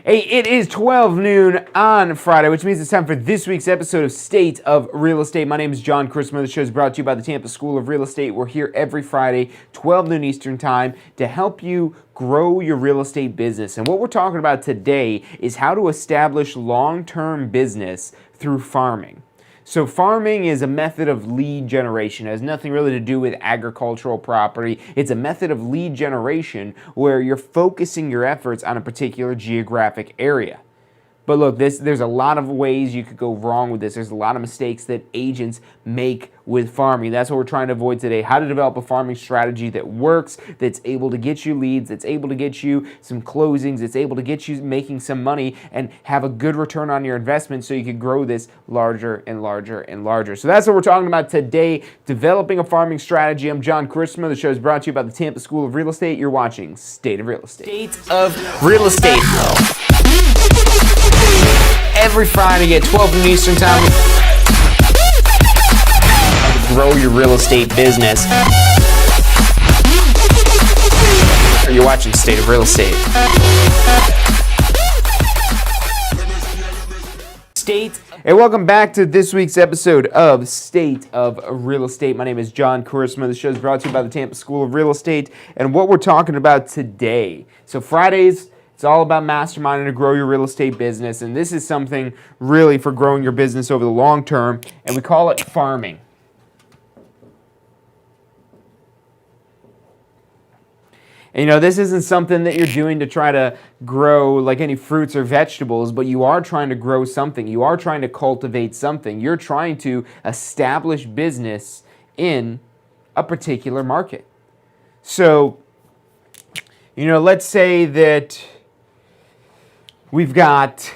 Hey, it is 12 noon on Friday, which means it's time for this week's episode of State of Real Estate. My name is John Christmas. The show is brought to you by the Tampa School of Real Estate. We're here every Friday, 12 noon Eastern Time, to help you grow your real estate business. And what we're talking about today is how to establish long-term business through farming. So farming is a method of lead generation. It has nothing really to do with agricultural property. It's a method of lead generation where you're focusing your efforts on a particular geographic area. But look, there's a lot of ways you could go wrong with this. There's a lot of mistakes that agents make with farming. That's what we're trying to avoid today. How to develop a farming strategy that works, that's able to get you leads, that's able to get you some closings, that's able to get you making some money and have a good return on your investment so you can grow this larger and larger and larger. So that's what we're talking about today, developing a farming strategy. I'm John Christmas. The show is brought to you by the Tampa School of Real Estate. You're watching State of Real Estate. State of Real Estate. Every Friday at 12 noon Eastern Time. Grow your real estate business. You're watching State of Real Estate. And welcome back to this week's episode of State of Real Estate. My name is John Christmas. The show is brought to you by the Tampa School of Real Estate. And what we're talking about today. So Fridays, it's all about masterminding to grow your real estate business, and this is something really for growing your business over the long term, and we call it farming. And, you know, this isn't something that you're doing to try to grow like any fruits or vegetables, but you are trying to grow something. You are trying to cultivate something. You're trying to establish business in a particular market. So, you know, let's say that we've got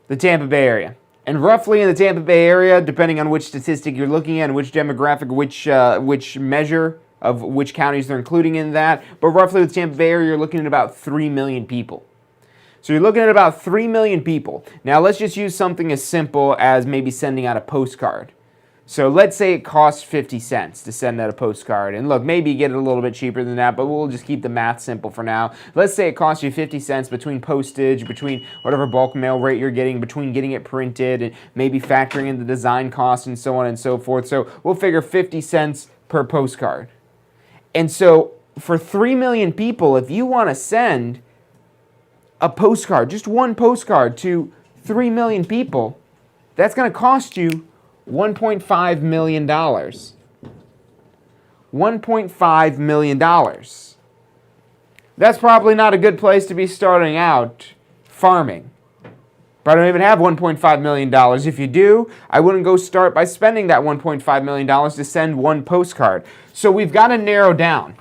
the Tampa Bay area. And roughly in the Tampa Bay area, depending on which statistic you're looking at, which demographic, which measure of which counties they're including in that, but roughly with the Tampa Bay area, you're looking at about 3 million people. So you're looking at about 3 million people. Now let's just use something as simple as maybe sending out a postcard. So let's say it costs 50 cents to send out a postcard. And look, maybe you get it a little bit cheaper than that, but we'll just keep the math simple for now. Let's say it costs you 50 cents between postage, between whatever bulk mail rate you're getting, between getting it printed, and maybe factoring in the design costs and so on and so forth. So we'll figure 50 cents per postcard. And so for 3 million people, if you want to send a postcard, just one postcard to 3 million people, that's going to cost you $1.5 million. $1.5 million. That's probably not a good place to be starting out farming. But I don't even have $1.5 million. If you do, I wouldn't go start by spending that $1.5 million to send one postcard. So we've got to narrow down.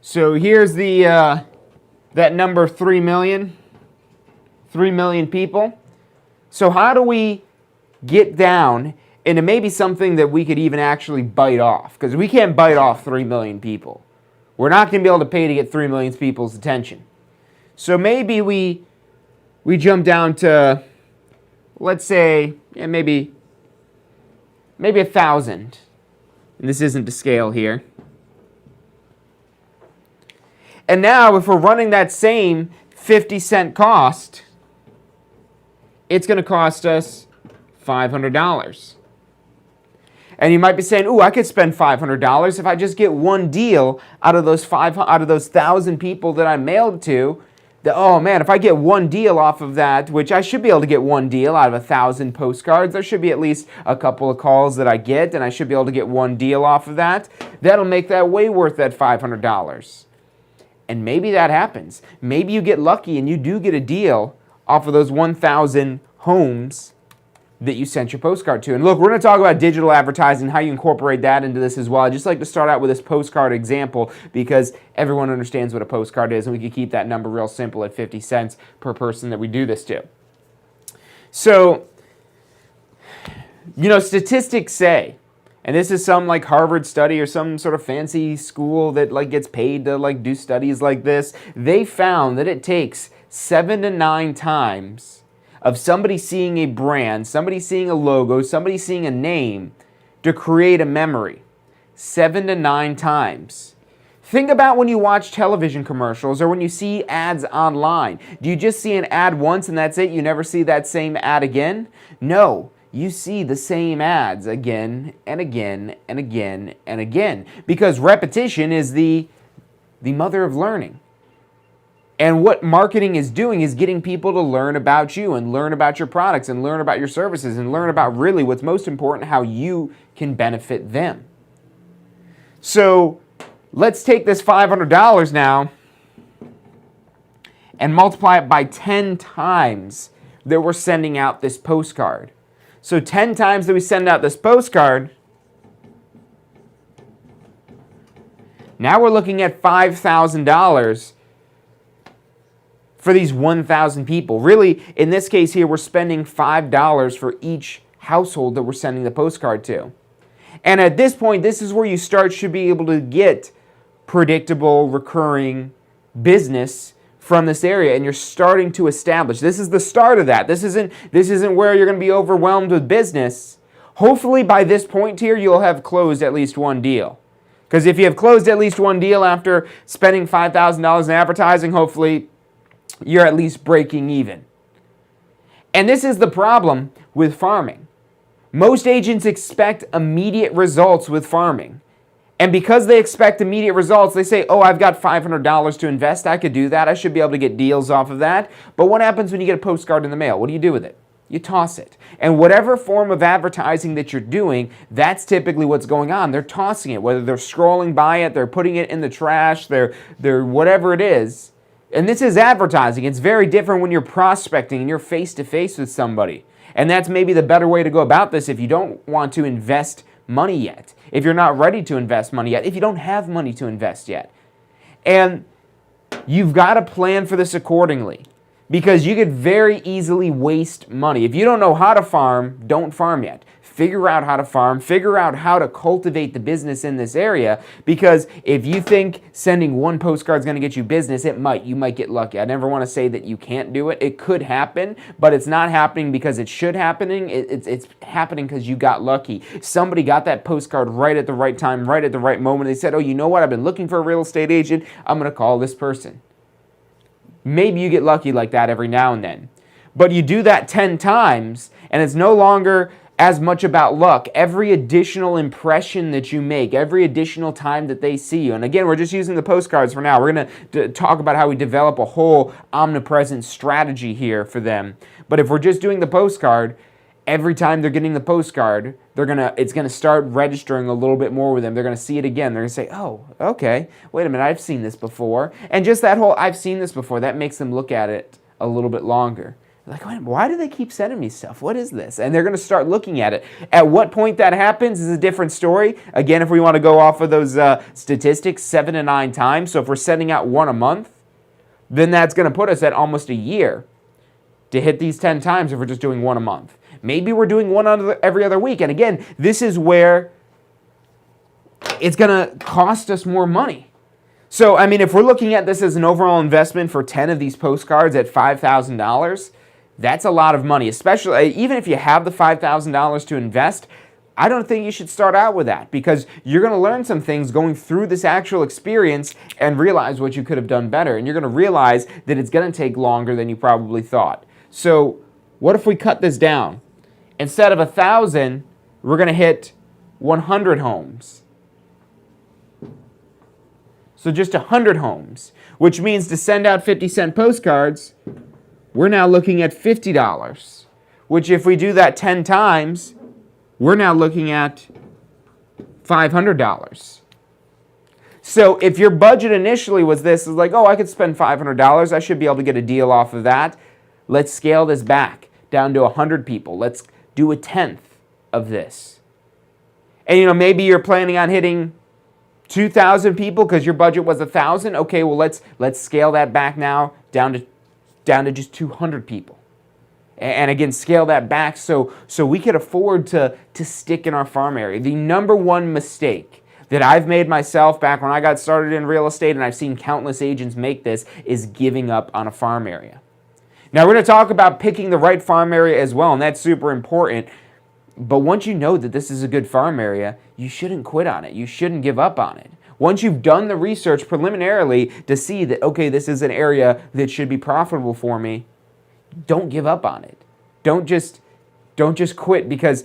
So here's the that number 3 million. 3 million people. So how do we get down into maybe something that we could even actually bite off? Because we can't bite off 3 million people. We're not going to be able to pay to get 3 million people's attention. So maybe we jump down to, let's say, maybe 1,000. And this isn't to scale here. And now if we're running that same 50-cent cost, it's going to cost us $500. And you might be saying, "Ooh, I could spend $500 if I just get one deal out of those 1,000 people that I mailed to. Oh man, if I get one deal off of that, which I should be able to get one deal out of 1,000 postcards, there should be at least a couple of calls that I get, and I should be able to get one deal off of that. That'll make that way worth that $500." And maybe that happens. Maybe you get lucky and you do get a deal off of those 1,000 homes that you sent your postcard to. And look, we're going to talk about digital advertising, how you incorporate that into this as well. I'd just like to start out with this postcard example because everyone understands what a postcard is, and we can keep that number real simple at 50 cents per person that we do this to. So, you know, statistics say, and this is some like Harvard study or some sort of fancy school that like gets paid to like do studies like this, they found that it takes 7 to 9 times of somebody seeing a brand, somebody seeing a logo, somebody seeing a name to create a memory. 7 to 9 times. Think about when you watch television commercials or when you see ads online. Do you just see an ad once and that's it? You never see that same ad again? No, you see the same ads again and again and again and again, because repetition is the mother of learning. And what marketing is doing is getting people to learn about you and learn about your products and learn about your services and learn about really what's most important, how you can benefit them. So let's take this $500 now and multiply it by 10 times that we're sending out this postcard. So 10 times that we send out this postcard, now we're looking at $5,000 for these 1,000 people. Really, in this case here, we're spending $5 for each household that we're sending the postcard to. And at this point, this is where you should be able to get predictable, recurring business from this area, and you're starting to establish. This is the start of that. This isn't where you're going to be overwhelmed with business. Hopefully by this point here, you'll have closed at least one deal. Because if you have closed at least one deal after spending $5,000 in advertising, hopefully you're at least breaking even. And this is the problem with farming. Most agents expect immediate results with farming. And because they expect immediate results, they say, oh, I've got $500 to invest. I could do that. I should be able to get deals off of that. But what happens when you get a postcard in the mail? What do you do with it? You toss it. And whatever form of advertising that you're doing, that's typically what's going on. They're tossing it, whether they're scrolling by it, they're putting it in the trash, they're whatever it is. And this is advertising. It's very different when you're prospecting and you're face-to-face with somebody. And that's maybe the better way to go about this if you don't want to invest money yet, if you're not ready to invest money yet, if you don't have money to invest yet. And you've got to plan for this accordingly, because you could very easily waste money. If you don't know how to farm, don't farm yet. Figure out how to farm, figure out how to cultivate the business in this area, because if you think sending one postcard is going to get you business, it might. You might get lucky. I never want to say that you can't do it. It could happen, but it's not happening because it should happening. It's happening because you got lucky. Somebody got that postcard right at the right time, right at the right moment. They said, oh, you know what? I've been looking for a real estate agent. I'm going to call this person. Maybe you get lucky like that every now and then. But you do that 10 times, and it's no longer as much about luck. Every additional impression that you make, every additional time that they see you, and again, we're just using the postcards for now. We're going to talk about how we develop a whole omnipresent strategy here for them. But if we're just doing the postcard, every time they're getting the postcard, it's going to start registering a little bit more with them. They're going to see it again. They're going to say, oh, okay, wait a minute, I've seen this before. And just that whole I've seen this before, that makes them look at it a little bit longer. Like, why do they keep sending me stuff? What is this? And they're going to start looking at it. At what point that happens is a different story. Again, if we want to go off of those statistics, 7 to 9 times. So if we're sending out one a month, then that's going to put us at almost a year to hit these 10 times if we're just doing one a month. Maybe we're doing one every other week. And again, this is where it's going to cost us more money. So, I mean, if we're looking at this as an overall investment for 10 of these postcards at $5,000, that's a lot of money, especially even if you have the $5,000 to invest. I don't think you should start out with that, because you're going to learn some things going through this actual experience and realize what you could have done better. And you're going to realize that it's going to take longer than you probably thought. So what if we cut this down? Instead of 1,000, we're going to hit 100 homes. So just 100 homes, which means to send out 50-cent postcards, we're now looking at $50, which if we do that 10 times, we're now looking at $500. So if your budget initially was this, is like, oh, I could spend $500, I should be able to get a deal off of that. Let's scale this back down to 100 people. Let's do 1/10 of this. And maybe you're planning on hitting 2,000 people because your budget was 1,000. Okay, well let's scale that back now down to just 200 people. And again, scale that back so we could afford to stick in our farm area. The number one mistake that I've made myself back when I got started in real estate, and I've seen countless agents make this, is giving up on a farm area. Now we're going to talk about picking the right farm area as well, and that's super important. But once you know that this is a good farm area, you shouldn't quit on it. You shouldn't give up on it. Once you've done the research preliminarily to see that, okay, this is an area that should be profitable for me, don't give up on it. Don't just quit because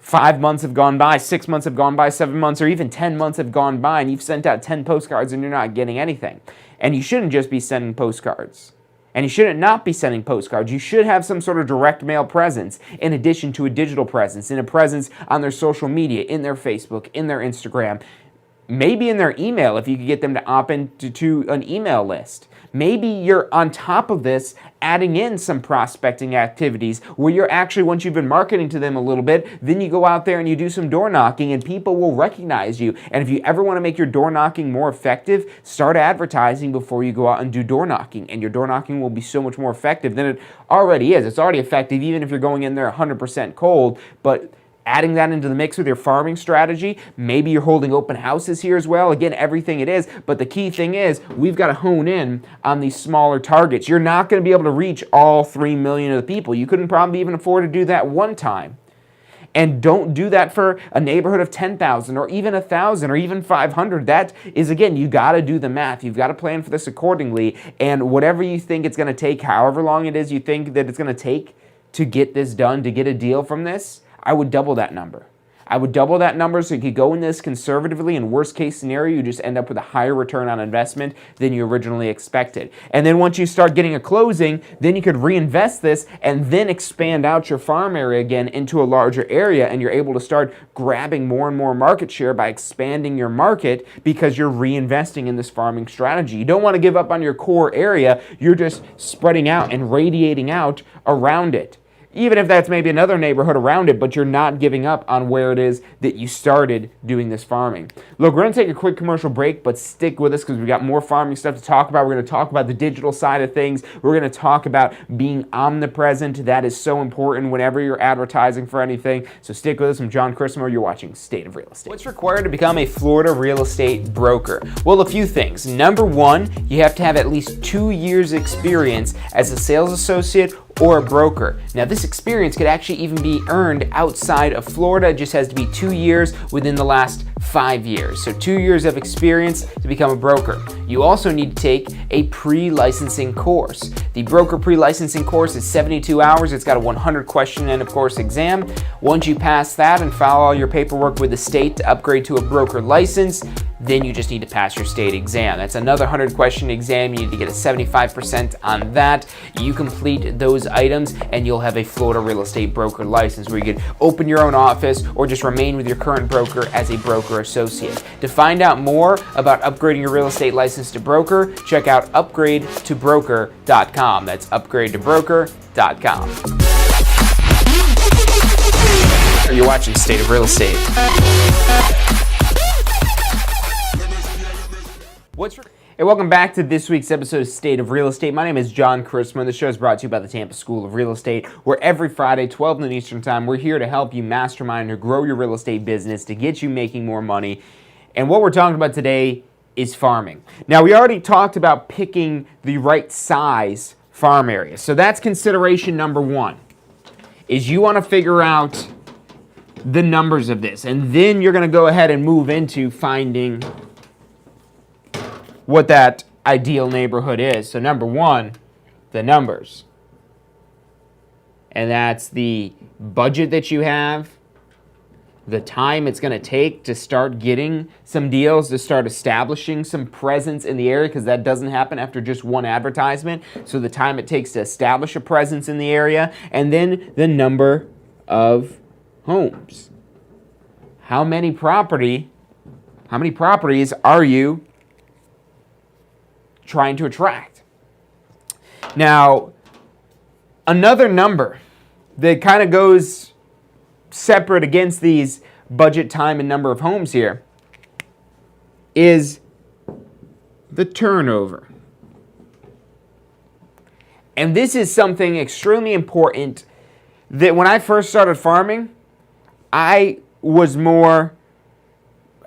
5 months have gone by, 6 months have gone by, 7 months, or even 10 months have gone by, and you've sent out 10 postcards and you're not getting anything. And you shouldn't just be sending postcards. And you shouldn't not be sending postcards. You should have some sort of direct mail presence in addition to a digital presence, in a presence on their social media, in their Facebook, in their Instagram, maybe in their email if you could get them to opt into an email list. Maybe you're on top of this adding in some prospecting activities where you're actually, once you've been marketing to them a little bit, then you go out there and you do some door knocking and people will recognize you. And if you ever want to make your door knocking more effective, start advertising before you go out and do door knocking. And your door knocking will be so much more effective than it already is. It's already effective even if you're going in there 100% cold, but adding that into the mix with your farming strategy, maybe you're holding open houses here as well. Again, everything it is, but the key thing is we've got to hone in on these smaller targets. You're not going to be able to reach all 3 million of the people. You couldn't probably even afford to do that one time. And don't do that for a neighborhood of 10,000 or even 1,000 or even 500. That is, again, you got to do the math. You've got to plan for this accordingly. And whatever you think it's going to take, however long it is you think that it's going to take to get this done, to get a deal from this, I would double that number. I would double that number so you could go in this conservatively. In worst case scenario, you just end up with a higher return on investment than you originally expected. And then once you start getting a closing, then you could reinvest this and then expand out your farm area again into a larger area, and you're able to start grabbing more and more market share by expanding your market because you're reinvesting in this farming strategy. You don't want to give up on your core area. You're just spreading out and radiating out around it. Even if that's maybe another neighborhood around it, but you're not giving up on where it is that you started doing this farming. Look, we're going to take a quick commercial break, but stick with us because we've got more farming stuff to talk about. We're going to talk about the digital side of things. We're going to talk about being omnipresent. That is so important whenever you're advertising for anything. So stick with us. I'm John Christopher. You're watching State of Real Estate. What's required to become a Florida real estate broker? Well, a few things. Number one, you have to have at least 2 years experience as a sales associate or a broker. Now, this experience could actually even be earned outside of Florida. It just has to be 2 years within the last 5 years. So 2 years of experience to become a broker. You also need to take a pre-licensing course. The broker pre-licensing course is 72 hours. It's got a 100 question and, of course, exam. Once you pass that and file all your paperwork with the state to upgrade to a broker license, then you just need to pass your state exam. That's another 100 question exam. You need to get a 75% on that. You complete those items and you'll have a Florida real estate broker license where you can open your own office or just remain with your current broker as a broker associate. To find out more about upgrading your real estate license to broker, check out upgradeToBroker.com. That's upgradeToBroker.com. You're watching State of Real Estate. Hey, welcome back to this week's episode of State of Real Estate. My name is John Christopher. The show is brought to you by the Tampa School of Real Estate, where every Friday, 12 noon Eastern Time, we're here to help you mastermind or grow your real estate business to get you making more money. And what we're talking about today is farming. Now, we already talked about picking the right size farm area. So that's consideration number one, is you want to figure out the numbers of this. And then you're going to go ahead and move into finding what that ideal neighborhood is. So number one, the numbers. And that's the budget that you have, the time it's going to take to start getting some deals, to start establishing some presence in the area, because that doesn't happen after just one advertisement. So the time it takes to establish a presence in the area, and then the number of homes. How many properties are you trying to attract? Now, another number that kind of goes separate against these budget, time, and number of homes here is the turnover. And this is something extremely important that when I first started farming, I was more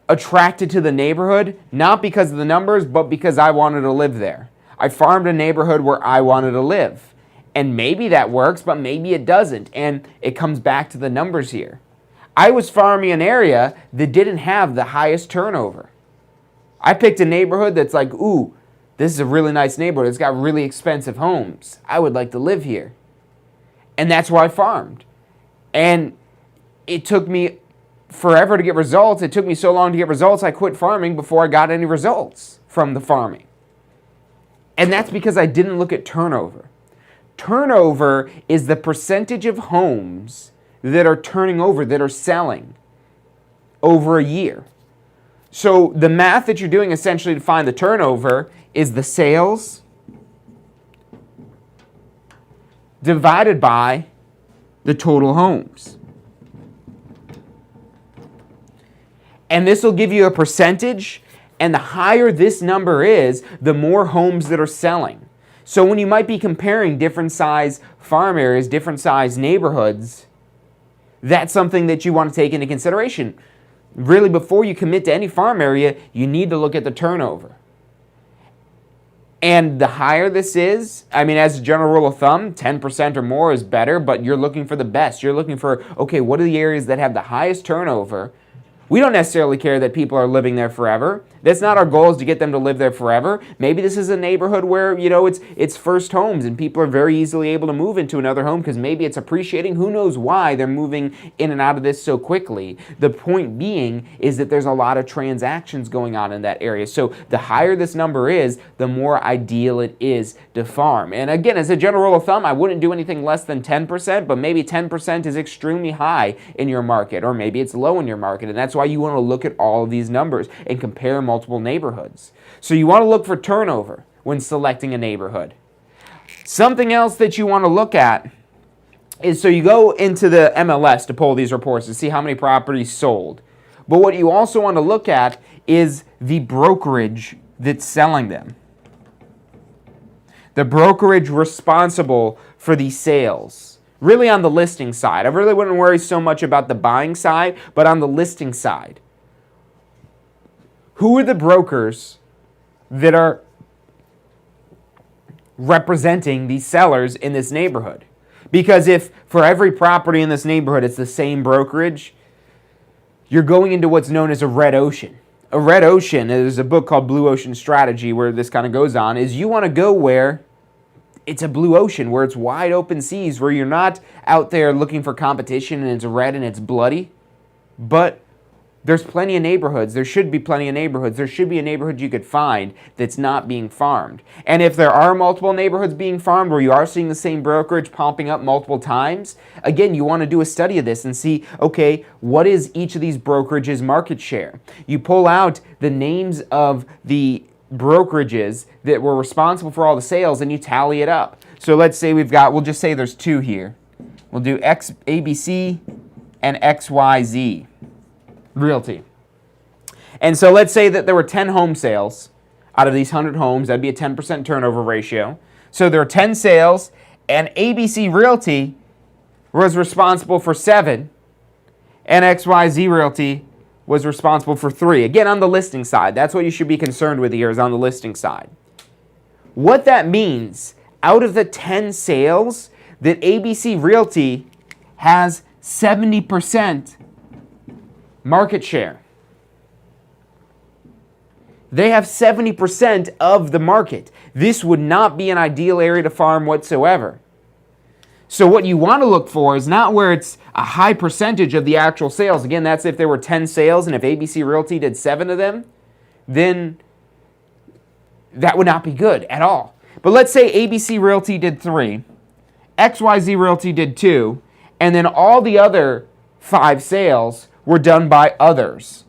attracted to the neighborhood, not because of the numbers, but because I wanted to live there. I farmed a neighborhood where I wanted to live. And maybe that works, but maybe it doesn't. And it comes back to the numbers here. I was farming an area that didn't have the highest turnover. I picked a neighborhood that's like, ooh, this is a really nice neighborhood. It's got really expensive homes. I would like to live here. And that's where I farmed. And it took me forever to get results. It took me so long to get results, I quit farming before I got any results from the farming. And that's because I didn't look at turnover. Turnover is the percentage of homes that are turning over, that are selling over a year. So the math that you're doing essentially to find the turnover is the sales divided by the total homes. And this will give you a percentage, and the higher this number is, the more homes that are selling. So when you might be comparing different size farm areas, different size neighborhoods, that's something that you want to take into consideration. Really, before you commit to any farm area, you need to look at the turnover. And the higher this is, I mean, as a general rule of thumb, 10% or more is better, but you're looking for the best. You're looking for, okay, what are the areas that have the highest turnover? We don't necessarily care that people are living there forever. That's not our goal, is to get them to live there forever. Maybe this is a neighborhood where, it's first homes and people are very easily able to move into another home because maybe it's appreciating. Who knows why they're moving in and out of this so quickly. The point being is that there's a lot of transactions going on in that area. So the higher this number is, the more ideal it is to farm. And again, as a general rule of thumb, I wouldn't do anything less than 10%, but maybe 10% is extremely high in your market, or maybe it's low in your market. And that's why you want to look at all of these numbers and compare multiple neighborhoods. So you want to look for turnover when selecting a neighborhood. Something else that you want to look at is, so you go into the MLS to pull these reports to see how many properties sold. But what you also want to look at is the brokerage that's selling them. The brokerage responsible for the sales. Really on the listing side. I really wouldn't worry so much about the buying side, but on the listing side. Who are the brokers that are representing these sellers in this neighborhood? Because if for every property in this neighborhood it's the same brokerage, you're going into what's known as a red ocean. A red ocean, there's a book called Blue Ocean Strategy where this kind of goes on, is you want to go where it's a blue ocean, where it's wide open seas, where you're not out there looking for competition and it's red and it's bloody, but there's plenty of neighborhoods. There should be plenty of neighborhoods. There should be a neighborhood you could find that's not being farmed. And if there are multiple neighborhoods being farmed where you are seeing the same brokerage popping up multiple times, again, you want to do a study of this and see, okay, what is each of these brokerages' market share? You pull out the names of the brokerages that were responsible for all the sales and you tally it up. So let's say we'll just say there's two here. We'll do ABC and XYZ Realty. And so let's say that there were 10 home sales out of these 100 homes. That'd be a 10% turnover ratio. So there are 10 sales, and ABC Realty was responsible for 7, and XYZ Realty was responsible for 3. Again, on the listing side. That's what you should be concerned with here, is on the listing side. What that means, out of the 10 sales, that ABC Realty has 70% market share. They have 70% of the market. This would not be an ideal area to farm whatsoever. So what you want to look for is not where it's a high percentage of the actual sales. Again, that's if there were 10 sales, and if ABC Realty did 7 of them, then that would not be good at all. But let's say ABC Realty did 3, XYZ Realty did 2, and then all the other 5 sales were done by others.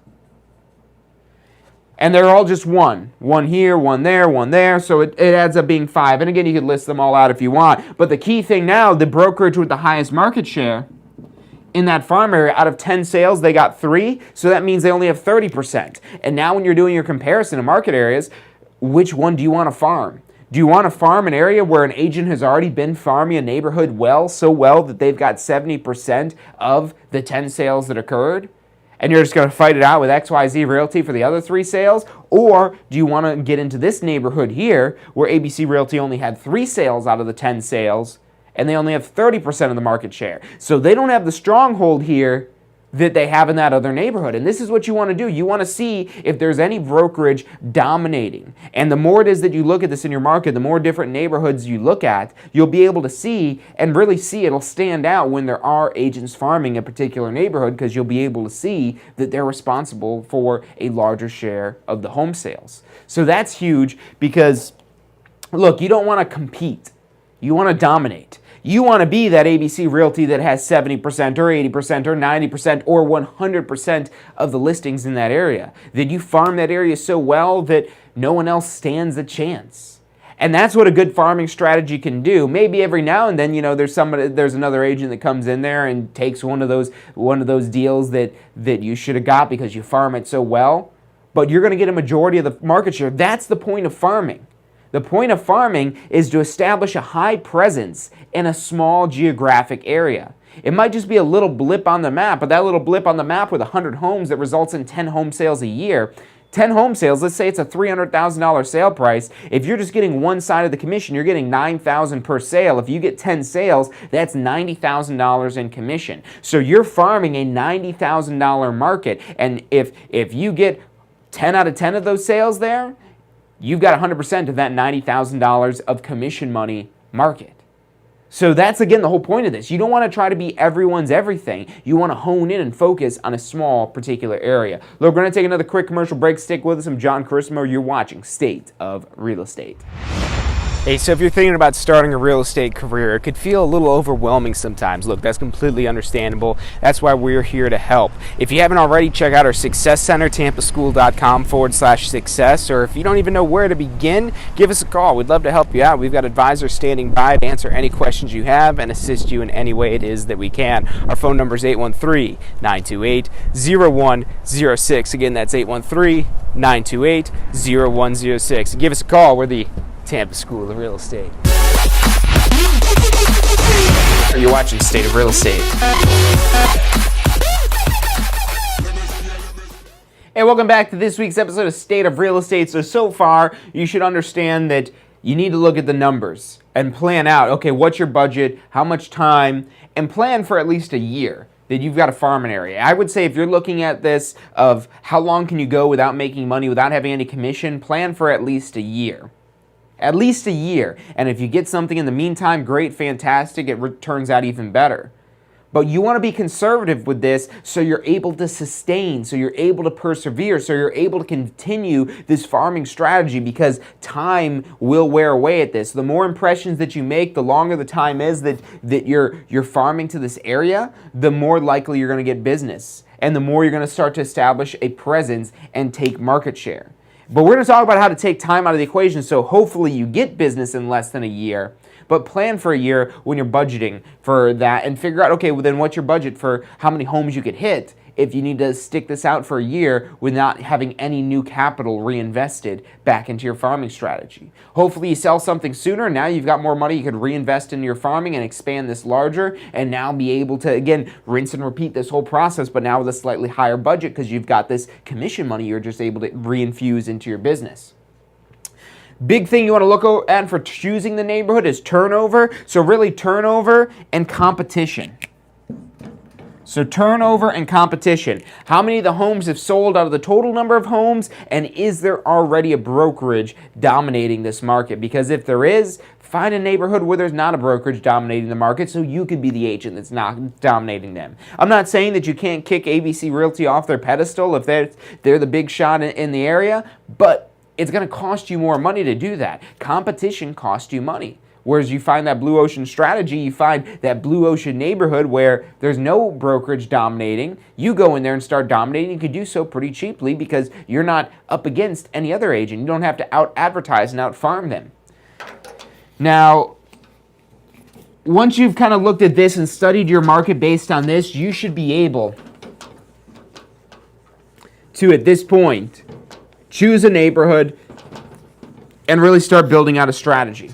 And they're all just one here, one there, so it adds up being 5. And again, you could list them all out if you want. But the key thing now, the brokerage with the highest market share in that farm area, out of 10 sales, they got 3, so that means they only have 30%. And now when you're doing your comparison of market areas, which one do you want to farm? Do you want to farm an area where an agent has already been farming a neighborhood so well that they've got 70% of the 10 sales that occurred? And you're just going to fight it out with XYZ Realty for the other 3 sales? Or do you want to get into this neighborhood here where ABC Realty only had 3 sales out of the 10 sales and they only have 30% of the market share? So they don't have the stronghold here that they have in that other neighborhood. And this is what you want to do. You want to see if there's any brokerage dominating. And the more it is that you look at this in your market, the more different neighborhoods you look at, you'll be able to see and really see it'll stand out when there are agents farming a particular neighborhood, because you'll be able to see that they're responsible for a larger share of the home sales. So that's huge because, look, you don't want to compete. You want to dominate. You want to be that ABC Realty that has 70% or 80% or 90% or 100% of the listings in that area. That you farm that area so well that no one else stands a chance. And that's what a good farming strategy can do. Maybe every now and then, there's another agent that comes in there and takes one of those deals that you should have got because you farm it so well. But you're going to get a majority of the market share. That's the point of farming. The point of farming is to establish a high presence in a small geographic area. It might just be a little blip on the map, but that little blip on the map with 100 homes that results in 10 home sales a year, 10 home sales, let's say it's a $300,000 sale price. If you're just getting one side of the commission, you're getting $9,000 per sale. If you get 10 sales, that's $90,000 in commission. So you're farming a $90,000 market, and if you get 10 out of 10 of those sales there, you've got 100% of that $90,000 of commission money market. So that's, again, the whole point of this. You don't want to try to be everyone's everything. You want to hone in and focus on a small particular area. Look, we're going to take another quick commercial break. Stick with us. I'm John Carissimo. You're watching State of Real Estate. Hey, so if you're thinking about starting a real estate career, it could feel a little overwhelming sometimes. Look, that's completely understandable. That's why we're here to help. If you haven't already, check out our Success Center, tampaschool.com/success. Or if you don't even know where to begin, give us a call. We'd love to help you out. We've got advisors standing by to answer any questions you have and assist you in any way it is that we can. Our phone number is 813-928-0106. Again, that's 813-928-0106. Give us a call. We're the Tampa School of Real Estate. You're watching State of Real Estate. Hey, welcome back to this week's episode of State of Real Estate. So far, you should understand that you need to look at the numbers and plan out, okay, what's your budget, how much time, and plan for at least a year that you've got a farming area. I would say if you're looking at this of how long can you go without making money, without having any commission, plan for at least a year. At least a year. And if you get something in the meantime, great, fantastic, it turns out even better. But you want to be conservative with this so you're able to sustain, so you're able to persevere, so you're able to continue this farming strategy, because time will wear away at this. The more impressions that you make, the longer the time is that you're farming to this area, the more likely you're going to get business. And the more you're going to start to establish a presence and take market share. But we're going to talk about how to take time out of the equation, so hopefully you get business in less than a year. But plan for a year when you're budgeting for that, and figure out, okay, well then what's your budget for how many homes you could hit if you need to stick this out for a year without having any new capital reinvested back into your farming strategy. Hopefully you sell something sooner. Now you've got more money you could reinvest in your farming and expand this larger, and now be able to, again, rinse and repeat this whole process, but now with a slightly higher budget because you've got this commission money you're just able to reinfuse into your business. Big thing you want to look at for choosing the neighborhood is turnover. So really turnover and competition. So turnover and competition. How many of the homes have sold out of the total number of homes? And is there already a brokerage dominating this market? Because if there is, find a neighborhood where there's not a brokerage dominating the market so you could be the agent that's not dominating them. I'm not saying that you can't kick ABC Realty off their pedestal if they're the big shot in the area, but it's going to cost you more money to do that. Competition costs you money. Whereas you find that blue ocean strategy, you find that blue ocean neighborhood where there's no brokerage dominating. You go in there and start dominating. You can do so pretty cheaply because you're not up against any other agent. You don't have to out-advertise and out-farm them. Now, once you've kind of looked at this and studied your market based on this, you should be able to, at this point, choose a neighborhood and really start building out a strategy.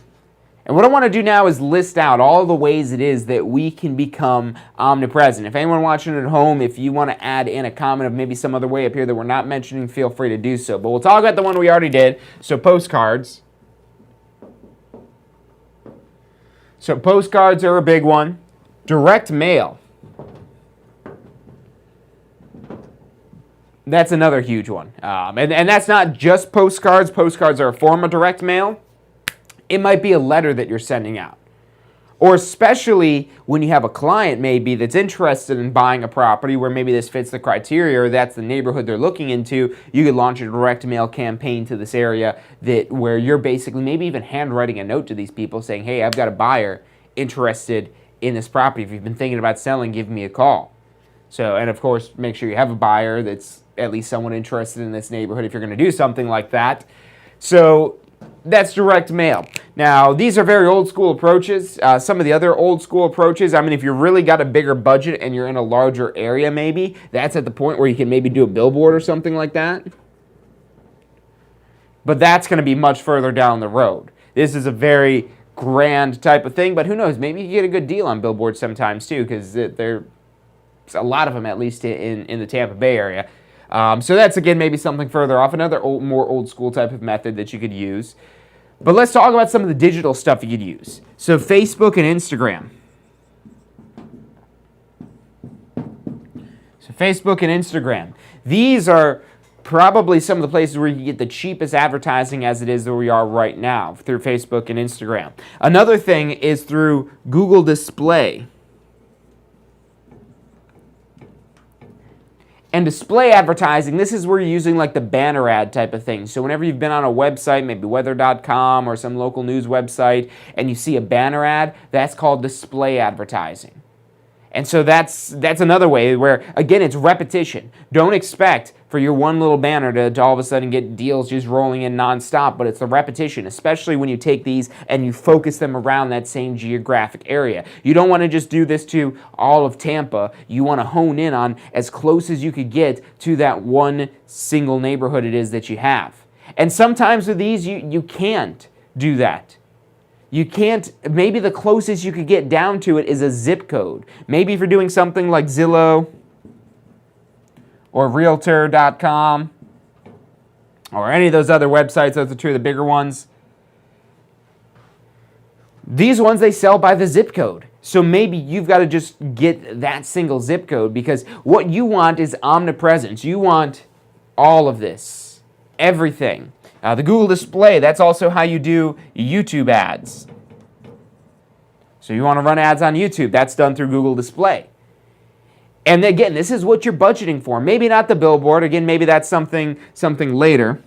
And what I want to do now is list out all the ways it is that we can become omnipresent. If anyone watching at home, if you want to add in a comment of maybe some other way up here that we're not mentioning, feel free to do so. But we'll talk about the one we already did. So postcards. So postcards are a big one. Direct mail. That's another huge one. And that's not just postcards. Postcards are a form of direct mail. It might be a letter that you're sending out. Or especially when you have a client maybe that's interested in buying a property where maybe this fits the criteria or that's the neighborhood they're looking into, you could launch a direct mail campaign to this area where you're basically maybe even handwriting a note to these people saying, hey, I've got a buyer interested in this property. If you've been thinking about selling, give me a call. So, and of course, make sure you have a buyer that's at least someone interested in this neighborhood if you're going to do something like that. So that's direct mail. Now, these are very old school approaches. Some of the other old school approaches, I mean, if you really got a bigger budget and you're in a larger area maybe, that's at the point where you can maybe do a billboard or something like that. But that's going to be much further down the road. This is a very grand type of thing, but who knows, maybe you get a good deal on billboards sometimes too, because there's a lot of them, at least in the Tampa Bay area. So that's, again, maybe something further off, another more old school type of method that you could use. But let's talk about some of the digital stuff you could use. So Facebook and Instagram. So Facebook and Instagram. These are probably some of the places where you can get the cheapest advertising as it is where we are right now, through Facebook and Instagram. Another thing is through Google Display. And display advertising, this is where you're using like the banner ad type of thing. So whenever you've been on a website, maybe weather.com or some local news website, and you see a banner ad, that's called display advertising. And so that's another way where, again, it's repetition. Don't expect for your one little banner to all of a sudden get deals just rolling in nonstop, but it's the repetition, especially when you take these and you focus them around that same geographic area. You don't want to just do this to all of Tampa. You want to hone in on as close as you could get to that one single neighborhood it is that you have. And sometimes with these, you can't do that. You can't, maybe the closest you could get down to it is a zip code. Maybe if you're doing something like Zillow or Realtor.com or any of those other websites, those are two of the bigger ones. These ones, they sell by the zip code. So maybe you've got to just get that single zip code, because what you want is omnipresence. You want all of this, everything. The Google Display, that's also how you do YouTube ads. So you want to run ads on YouTube, that's done through Google Display. And again, this is what you're budgeting for. Maybe not the billboard. Again, maybe that's something later.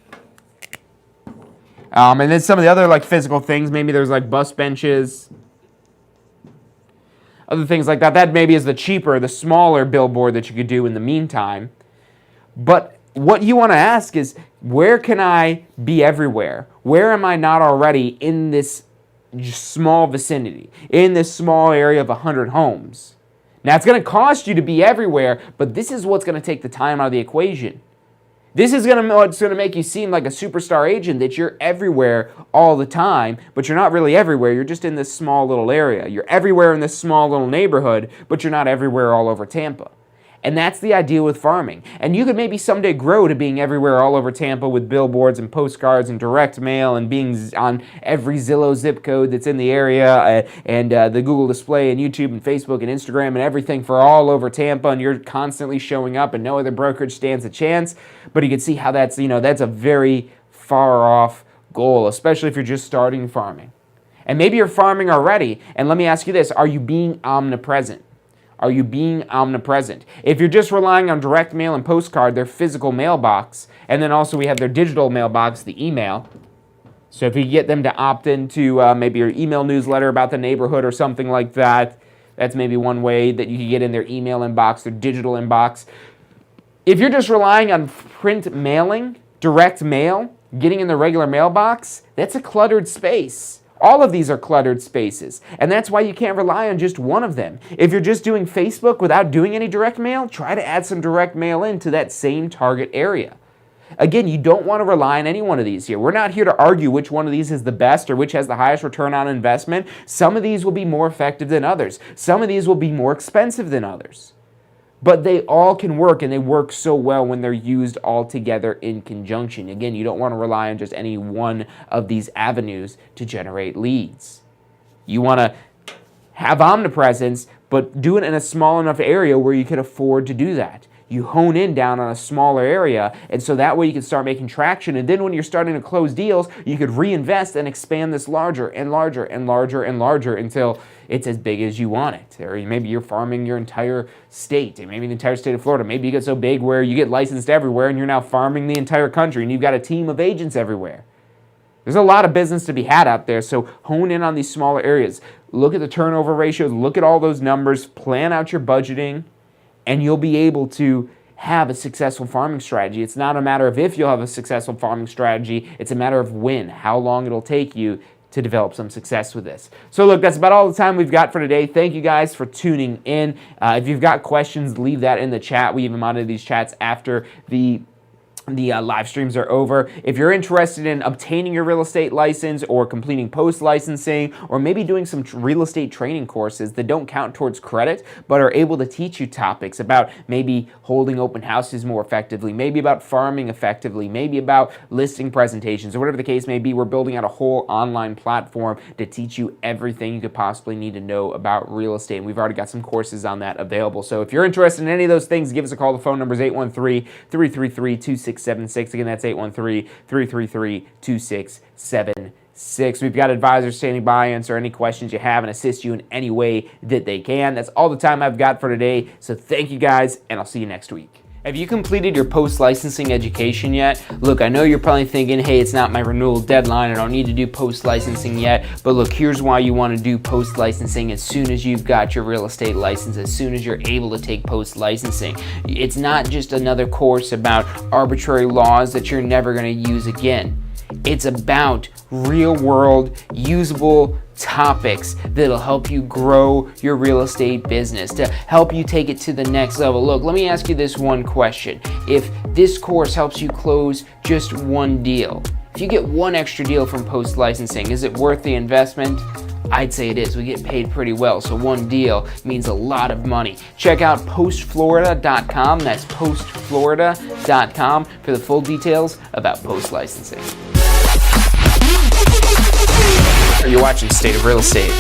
And then some of the other like physical things, maybe there's like bus benches, other things like that. That maybe is the cheaper, the smaller billboard that you could do in the meantime. But what you want to ask is, where can I be everywhere? Where am I not already in this small vicinity, in this small area of 100 homes? Now, it's going to cost you to be everywhere, but this is what's going to take the time out of the equation. This is what's going to make you seem like a superstar agent, that you're everywhere all the time, but you're not really everywhere. You're just in this small little area. You're everywhere in this small little neighborhood, but you're not everywhere all over Tampa. And that's the idea with farming. And you could maybe someday grow to being everywhere all over Tampa with billboards and postcards and direct mail and being on every Zillow zip code that's in the area, and the Google Display and YouTube and Facebook and Instagram and everything for all over Tampa, and you're constantly showing up and no other brokerage stands a chance. But you can see how that's a very far off goal, especially if you're just starting farming. And maybe you're farming already, and let me ask you this, are you being omnipresent? Are you being omnipresent? If you're just relying on direct mail and postcard, their physical mailbox, and then also we have their digital mailbox, the email. So if you get them to opt into maybe your email newsletter about the neighborhood or something like that, that's maybe one way that you can get in their email inbox, their digital inbox. If you're just relying on print mailing, direct mail, getting in the regular mailbox, that's a cluttered space. All of these are cluttered spaces, and that's why you can't rely on just one of them. If you're just doing Facebook without doing any direct mail, try to add some direct mail into that same target area. Again, you don't want to rely on any one of these here. We're not here to argue which one of these is the best or which has the highest return on investment. Some of these will be more effective than others. Some of these will be more expensive than others. But they all can work, and they work so well when they're used all together in conjunction. Again, you don't want to rely on just any one of these avenues to generate leads. You want to have omnipresence, but do it in a small enough area where you can afford to do that. you hone in down on a smaller area, and so that way you can start making traction, and then when you're starting to close deals, you could reinvest and expand this larger and larger and larger and larger until it's as big as you want it. Or maybe you're farming your entire state, maybe the entire state of Florida. Maybe you get so big where you get licensed everywhere and you're now farming the entire country and you've got a team of agents everywhere. There's a lot of business to be had out there, so hone in on these smaller areas. Look at the turnover ratios, look at all those numbers, plan out your budgeting, and you'll be able to have a successful farming strategy. It's not a matter of if you'll have a successful farming strategy, it's a matter of when, how long it'll take you to develop some success with this. So look, that's about all the time we've got for today. Thank you guys for tuning in. If you've got questions, leave that in the chat. We even monitor these chats after the live streams are over. If you're interested in obtaining your real estate license or completing post-licensing or maybe doing some real estate training courses that don't count towards credit but are able to teach you topics about maybe holding open houses more effectively, maybe about farming effectively, maybe about listing presentations or whatever the case may be, we're building out a whole online platform to teach you everything you could possibly need to know about real estate. And we've already got some courses on that available. So if you're interested in any of those things, give us a call. The phone number is 813-333-2676. Again, that's 813-333-2676. We've got advisors standing by, answer any questions you have, and assist you in any way that they can. That's all the time I've got for today. So thank you guys, and I'll see you next week. Have you completed your post-licensing education yet? Look, I know you're probably thinking, hey, it's not my renewal deadline, I don't need to do post-licensing yet, but look, here's why you want to do post-licensing as soon as you've got your real estate license, as soon as you're able to take post-licensing. It's not just another course about arbitrary laws that you're never going to use again. It's about real-world, usable topics that'll help you grow your real estate business, to help you take it to the next level. Look, let me ask you this one question. If this course helps you close just one deal, if you get one extra deal from post-licensing, is it worth the investment? I'd say it is. We get paid pretty well, so one deal means a lot of money. Check out postflorida.com. That's postflorida.com for the full details about post-licensing. You're watching State of Real Estate.